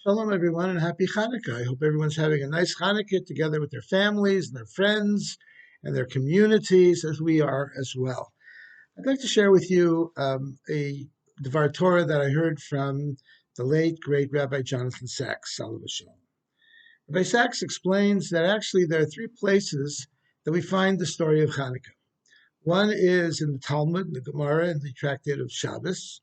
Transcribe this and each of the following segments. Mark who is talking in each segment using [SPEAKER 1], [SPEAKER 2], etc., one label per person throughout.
[SPEAKER 1] Shalom, everyone, and happy Hanukkah. I hope everyone's having a nice Hanukkah together with their families and their friends and their communities, as we are as well. I'd like to share with you a Dvar Torah that I heard from the late, great Rabbi Jonathan Sachs, Salav Shalom. Rabbi Sachs explains that actually there are three places that we find the story of Hanukkah. One is in the Talmud, the Gemara, and the Tractate of Shabbos.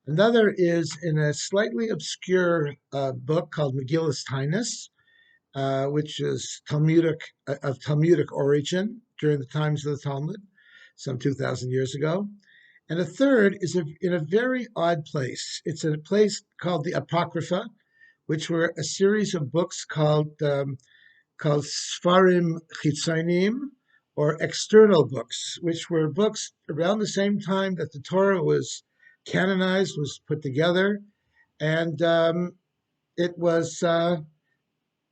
[SPEAKER 1] Another is in a slightly obscure book called Megillus Tainus, which is of Talmudic origin during the times of the Talmud, some 2,000 years ago. And a third is in a very odd place. It's a place called the Apocrypha, which were a series of books called Sfarim Chitzonim, or external books, which were books around the same time that the Torah was canonized, was put together, and it was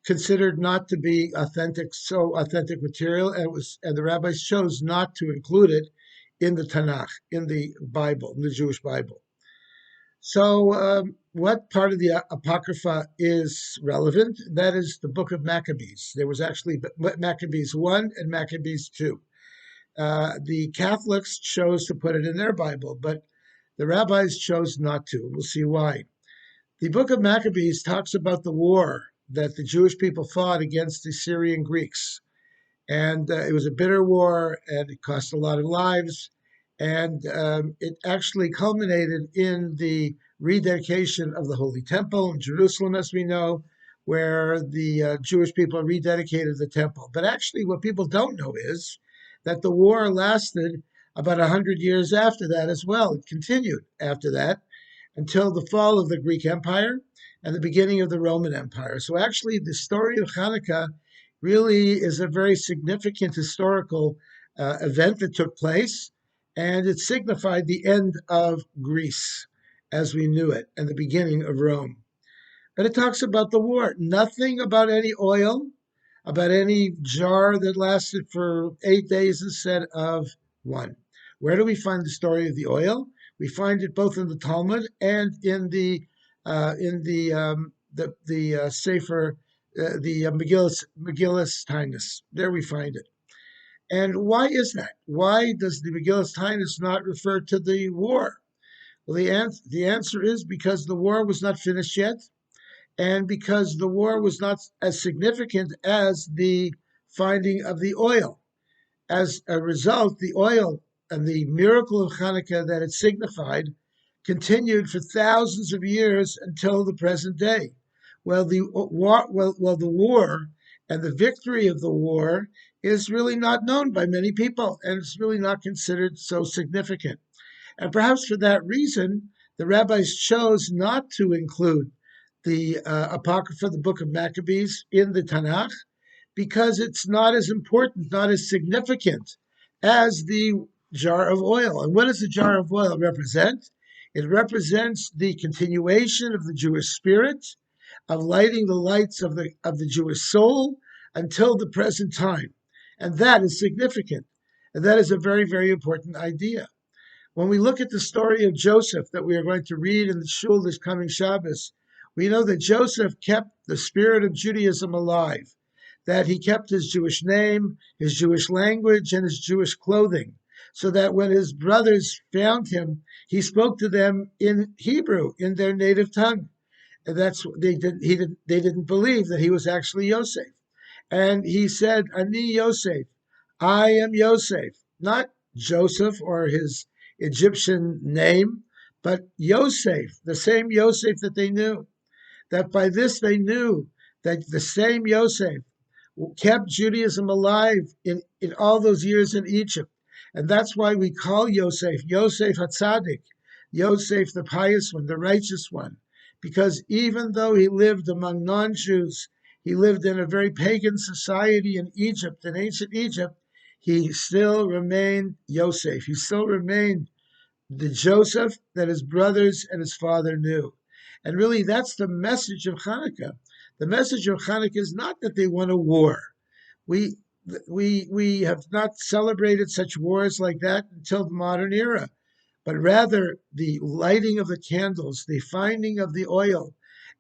[SPEAKER 1] considered not to be authentic material, and the rabbis chose not to include it in the Tanakh, in the Bible, in the Jewish Bible. So, what part of the Apocrypha is relevant? That is the book of Maccabees. There was actually Maccabees 1 and Maccabees 2. The Catholics chose to put it in their Bible, but the rabbis chose not to. We'll see why. The book of Maccabees talks about the war that the Jewish people fought against the Syrian Greeks. And it was a bitter war, and it cost a lot of lives. And it actually culminated in the rededication of the Holy Temple in Jerusalem, as we know, where the Jewish people rededicated the temple. But actually, what people don't know is that the war lasted about 100 years after that as well. It continued after that until the fall of the Greek Empire and the beginning of the Roman Empire. So actually, the story of Hanukkah really is a very significant historical event that took place, and it signified the end of Greece as we knew it and the beginning of Rome. But it talks about the war, nothing about any oil, about any jar that lasted for 8 days instead of one. Where do we find the story of the oil? We find it both in the Talmud and in the Sefer, the Megillus Tainus. There we find it. And why is that? Why does the Megillus Tainus not refer to the war? Well, the answer is because the war was not finished yet, and because the war was not as significant as the finding of the oil. As a result, the oil and the miracle of Hanukkah that it signified continued for thousands of years until the present day. The war and the victory of the war is really not known by many people, and it's really not considered so significant. And perhaps for that reason, the rabbis chose not to include the Apocrypha, the book of Maccabees, in the Tanakh, because it's not as important, not as significant as the jar of oil. And what does the jar of oil represent? It represents the continuation of the Jewish spirit, of lighting the lights of the Jewish soul until the present time. And that is significant. And that is a very, very important idea. When we look at the story of Joseph that we are going to read in the shul this coming Shabbos, we know that Joseph kept the spirit of Judaism alive, that he kept his Jewish name, his Jewish language, and his Jewish clothing, so that when his brothers found him, he spoke to them in Hebrew, in their native tongue. And they didn't believe that he was actually Yosef. And he said, Ani Yosef, I am Yosef, not Joseph or his Egyptian name, but Yosef, the same Yosef that they knew. That by this they knew that the same Yosef kept Judaism alive in all those years in Egypt. And that's why we call Yosef HaTzadik, Yosef the pious one, the righteous one. Because even though he lived among non-Jews, he lived in a very pagan society in Egypt, in ancient Egypt, he still remained Yosef. He still remained the Joseph that his brothers and his father knew. And really, that's the message of Hanukkah. The message of Hanukkah is not that they won a war. We have not celebrated such wars like that until the modern era, but rather the lighting of the candles, the finding of the oil,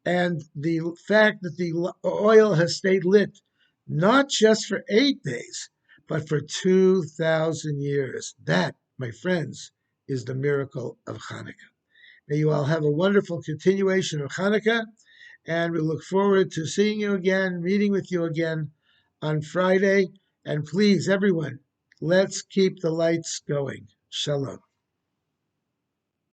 [SPEAKER 1] And the fact that the oil has stayed lit not just for 8 days, but for 2,000 years. That, my friends, is the miracle of Hanukkah. May you all have a wonderful continuation of Hanukkah, and we look forward to seeing you again, meeting with you again on Friday. And please, everyone, let's keep the lights going. Shalom.